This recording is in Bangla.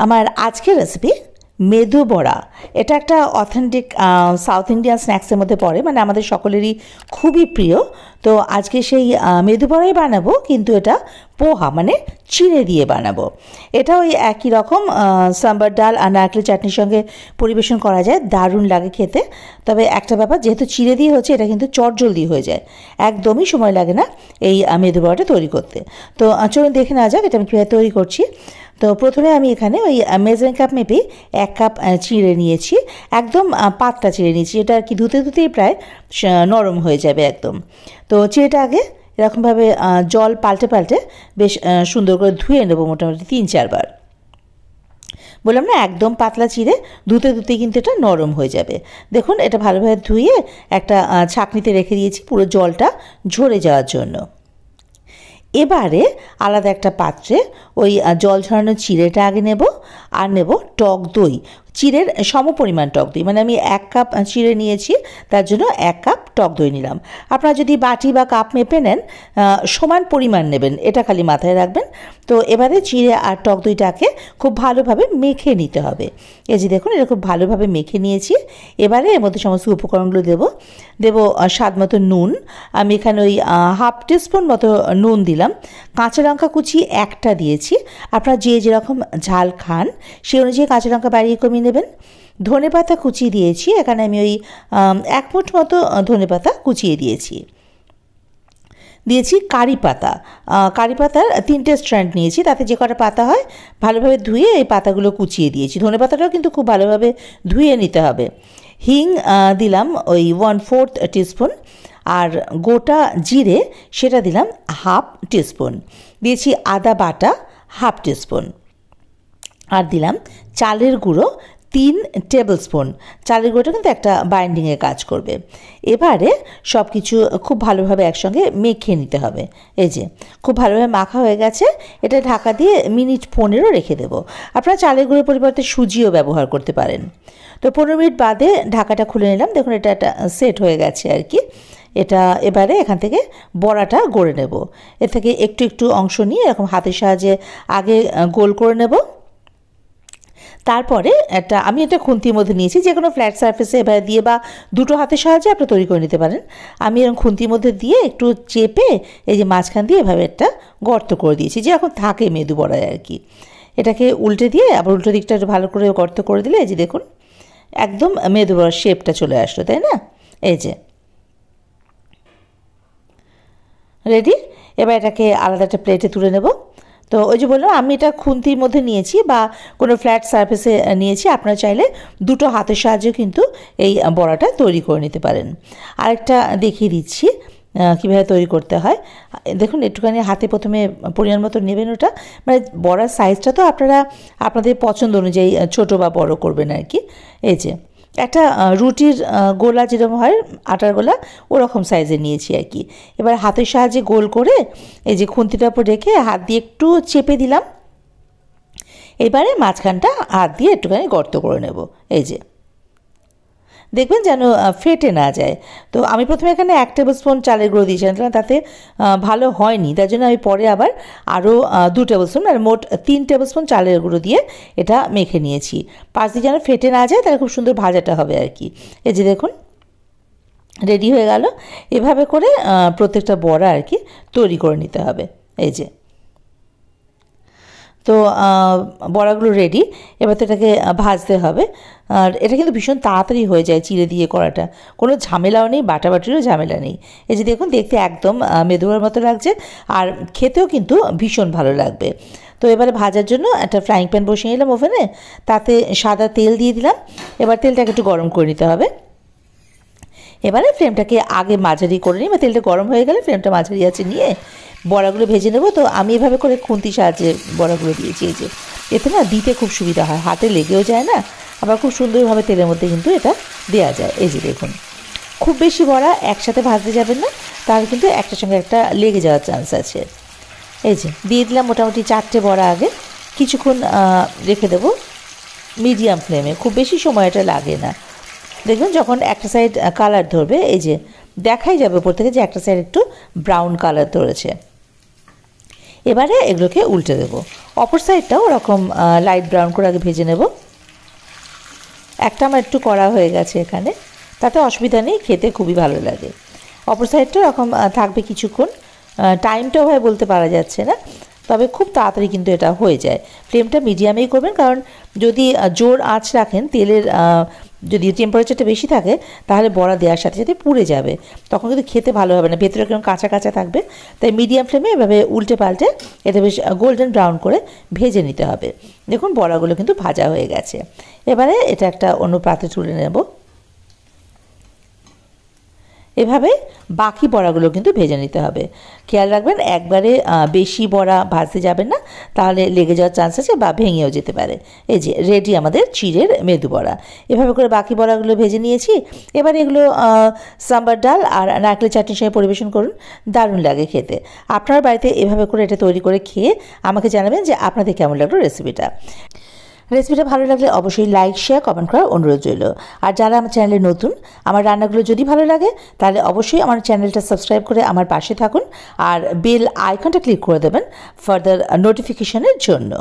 আমার আজকের রেসিপি মেদু বড়া। এটা একটা অথেন্টিক সাউথ ইন্ডিয়ান স্ন্যাক্সের মধ্যে পড়ে, মানে আমাদের সকলেরই খুবই প্রিয়। তো আজকে সেই মেদু বড়াই বানাবো, কিন্তু এটা পোহা মানে চিড়ে দিয়ে বানাবো। এটা ওই একই রকম সাম্বার ডাল আর নারকেলের চাটনির সঙ্গে পরিবেশন করা যায়, দারুণ লাগে খেতে। তবে একটা ব্যাপার, যেহেতু চিড়ে দিয়ে হচ্ছে, এটা কিন্তু চটজলদি হয়ে যায়, একদমই সময় লাগে না এই মেদু বড়াটা তৈরি করতে। তো চলুন দেখে নেওয়া যাক এটা আমি কীভাবে তৈরি করছি। তো প্রথমে আমি এখানে ওই মেজারিং কাপ মেপে 1 কাপ চিড়ে নিয়েছি, একদম পাতলা চিড়ে নিয়েছি, এটা আর কি ধুতে ধুতেই প্রায় নরম হয়ে যাবে একদম। তো চিড়েটা আগে এরকমভাবে জল পাল্টে পাল্টে বেশ সুন্দর করে ধুয়ে নেবো, মোটামুটি 3-4 বার। বললাম না, একদম পাতলা চিড়ে, ধুতে ধুতে কিন্তু এটা নরম হয়ে যাবে। দেখুন, এটা ভালোভাবে ধুয়ে একটা ছাঁকনিতে রেখে দিয়েছি পুরো জলটা ঝরে যাওয়ার জন্য। এবারে আলাদা একটা পাত্রে ওই জল ঝরানো চিড়েটা আগে নেব, আর নেব টক দই, চিড়ের সমপরিমাণ টক দই, মানে আমি 1 কাপ চিড়ে নিয়েছি, তার জন্য 1 কাপ টক দই নিলাম। আপনারা যদি বাটি বা কাপ মেপে নেন, সমান পরিমাণ নেবেন, এটা খালি মাথায় রাখবেন। তো এবারে চিড়ে আর টক দইটাকে খুব ভালোভাবে মেখে নিতে হবে। এই যে দেখুন, এটা খুব ভালোভাবে মেখে নিয়েছি। এবারে এর মধ্যে সমস্ত উপকরণগুলো দেব স্বাদ মতো নুন। আমি এখানে ওই হাফ টিস্পুন মতো নুন দিলাম। কাঁচা লঙ্কা কুচি একটা দিয়েছি, আপনারা যে যেরকম ঝাল খান সেই অনুযায়ী কাঁচা লঙ্কা বাড়িয়ে কমিয়ে নেবেন। ধনে পাতা কুচিয়ে দিয়েছি, এখানে আমি ওই 1 মুঠ মতো ধনে পাতা কুচিয়ে দিয়েছি। কারি পাতা, কারি পাতার 3টে স্ট্র্যান্ড নিয়েছি, তাতে যে কটা পাতা হয় ভালোভাবে ধুয়ে এই পাতাগুলো কুচিয়ে দিয়েছি। ধনে পাতাটাও কিন্তু খুব ভালোভাবে ধুয়ে নিতে হবে। হিং দিলাম ওই 1/4 টিস্পুন, আর গোটা জিরে সেটা দিলাম হাফ টিস্পুন, দিয়েছি আদা বাটা হাফ টিস্পুন, আর দিলাম চালের গুঁড়ো 3 টেবিল স্পুন। চালের গুঁড়োটা কিন্তু একটা বাইন্ডিংয়ে কাজ করবে। এবারে সব কিছু খুব ভালোভাবে একসঙ্গে মেখে নিতে হবে। এই যে খুব ভালোভাবে মাখা হয়ে গেছে, এটা ঢাকা দিয়ে মিনিট 15 রেখে দেবো। আপনারা চালের গুঁড়োর পরিবর্তে সুজিও ব্যবহার করতে পারেন। তো 15 মিনিট বাদে ঢাকাটা খুলে নিলাম, দেখুন এটা একটা সেট হয়ে গেছে আর কি। এটা এবারে এখান থেকে বড়াটা গড়ে নেব। এর থেকে একটু একটু অংশ নিয়ে এরকম হাতের সাহায্যে আগে গোল করে নেব। তারপরে আমি এটা খুন্তির মধ্যে নিয়েছি, যে কোনো ফ্ল্যাট সারফেসে এবারে দিয়ে বা দুটো হাতের সাহায্যে আপনারা তৈরি করে নিতে পারেন। আমি এরকম খুন্তির মধ্যে দিয়ে একটু চেপে এই যে মাঝখান দিয়ে এভাবে একটা গর্ত করে দিয়েছি, যে এখন থাকে মেদু বড়ায় আর কি। এটাকে উল্টে দিয়ে আবার উল্টো দিকটা ভালো করে গর্ত করে দিলে এই যে দেখুন একদম মেদু বড়ার শেপটা চলে আসলো, তাই না? এই যে রেডি। এবার এটাকে আলাদা একটা প্লেটে তুলে নেব। তো ওই যে বললাম, আমি এটা খুন্তির মধ্যে নিয়েছি বা কোনো ফ্ল্যাট সারফেসে নিয়েছি, আপনারা চাইলে দুটো হাতের সাহায্যে কিন্তু এই বড়াটা তৈরি করে নিতে পারেন। আরেকটা দেখিয়ে দিচ্ছি কীভাবে তৈরি করতে হয়। দেখুন, একটুখানি হাতে প্রথমে পরিমাণ মতো নেবেন, ওটা মানে বড়ার সাইজটা তো আপনারা আপনাদের পছন্দ অনুযায়ী ছোটো বা বড় করবেন আর কি। এই যে একটা রুটির গোলা যেরকম হয়, আটার গোলা, ওরকম সাইজের নিয়েছি আর কি। এবার হাতের সাহায্যে গোল করে এই যে খুন্তিটার উপর রেখে হাত দিয়ে একটু চেপে দিলাম। এবারে মাঝখানটা হাত দিয়ে একটুখানি গর্ত করে নেব। এই যে দেখবেন যেন ফেটে না যায়। তো আমি প্রথমে এখানে 1 টেবিল স্পুন চালের গুঁড়ো দিয়েছিলাম, তাতে ভালো হয়নি, তার জন্য আমি পরে আবার আরও 2 টেবিল স্পুন, আর মোট 3 টেবিল স্পুন চালের গুঁড়ো দিয়ে এটা মেখে নিয়েছি। পাশ দিয়ে যেন ফেটে না যায়, তাহলে খুব সুন্দর ভাজাটা হবে আর কি। এই যে দেখুন রেডি হয়ে গেল। এভাবে করে প্রত্যেকটা বড়া আর কি তৈরি করে নিতে হবে। এই যে তো বড়াগুলো রেডি। এবার তো এটাকে ভাজতে হবে, আর এটা কিন্তু ভীষণ তাড়াতাড়ি হয়ে যায় চিড়ে দিয়ে করাটা, কোনো ঝামেলাও নেই, বাটাবাটিরও ঝামেলা নেই। এই যে দেখুন, দেখতে একদম মেদু বড়ার মতো লাগছে, আর খেতেও কিন্তু ভীষণ ভালো লাগবে। তো এবারে ভাজার জন্য একটা ফ্রাইং প্যান বসিয়ে নিলাম ওভেনে, তাতে সাদা তেল দিয়ে দিলাম। এবার তেলটাকে একটু গরম করে নিতে হবে। এবারে ফ্লেমটাকে আগে মাঝারি করে নিই, বা তেলটা গরম হয়ে গেলে ফ্লেমটা মাঝারি আছে নিয়ে বড়াগুলো ভেজে নেব। তো আমি এভাবে করে খুন্তির সাহায্যে বড়াগুলো দিয়েছি। এই যে এতে না দিতে খুব সুবিধা হয়, হাতে লেগেও যায় না, আবার খুব সুন্দরভাবে তেলের মধ্যে কিন্তু এটা দেওয়া যায়। এই যে দেখুন, খুব বেশি বড়া একসাথে ভাজতে যাবেন না, তাহলে কিন্তু একটার সঙ্গে একটা লেগে যাওয়ার চান্স আছে। এই যে দিয়ে দিলাম মোটামুটি 4টে বড়া আগে, কিছুক্ষণ রেখে দেবো মিডিয়াম ফ্লেমে, খুব বেশি সময় এটা লাগে না। দেখবেন যখন একটা সাইড কালার ধরবে, এই যে দেখাই যাবে উপর থেকে যে একটা সাইড একটু ব্রাউন কালার ধরেছে। এবারে এগুলোকে উল্টে দেবো। অপর সাইডটাও ওরকম লাইট ব্রাউন করে আগে ভেজে নেব। একটা আমার একটু কড়া হয়ে গেছে এখানে, তাতে অসুবিধা নেই, খেতে খুবই ভালো লাগে। অপর সাইডটা এরকম থাকবে কিছুক্ষণ, টাইমটাও ভাই বলতে পারা যাচ্ছে না, তবে খুব তাড়াতাড়ি কিন্তু এটা হয়ে যায়। ফ্লেমটা মিডিয়ামেই করবেন, কারণ যদি জোর আঁচ রাখেন তেলের, যদি টেম্পারেচারটা বেশি থাকে তাহলে বড়া দেওয়ার সাথে সাথে পুড়ে যাবে, তখন কিন্তু খেতে ভালো হবে না, ভেতরে কেমন কাঁচা কাঁচা থাকবে। তাই মিডিয়াম ফ্লেমে এভাবে উল্টে পাল্টে এটা বেশ গোল্ডেন ব্রাউন করে ভেজে নিতে হবে। দেখুন বড়াগুলো কিন্তু ভাজা হয়ে গেছে। এবারে এটা একটা অন্য পাত্রে তুলে নেব। এভাবে বাকি বড়াগুলো কিন্তু ভেজে নিতে হবে। খেয়াল রাখবেন একবারে বেশি বড়া ভাজতে যাবেন না, তাহলে লেগে যাওয়ার চান্স আছে বা ভেঙেও যেতে পারে। এই যে রেডি আমাদের চিড়ের মেদু বড়া। এভাবে করে বাকি বড়াগুলো ভেজে নিয়েছি। এবার এগুলো সাম্বার ডাল আর নারকেলের চাটনির সঙ্গে পরিবেশন করুন, দারুণ লাগে খেতে। আপনার বাড়িতে এভাবে করে এটা তৈরি করে খেয়ে আমাকে জানাবেন যে আপনাদের কেমন লাগলো রেসিপিটা। রেসিপিটা ভালো লাগলে অবশ্যই লাইক, শেয়ার, কমেন্ট করার অনুরোধ রইল। আর যারা আমার চ্যানেলে নতুন, আমার রান্নাগুলো যদি ভালো লাগে তাহলে অবশ্যই আমার চ্যানেলটা সাবস্ক্রাইব করে আমার পাশে থাকুন আর বেল আইকনটা ক্লিক করে দেবেন ফার্দার নোটিফিকেশনের জন্য।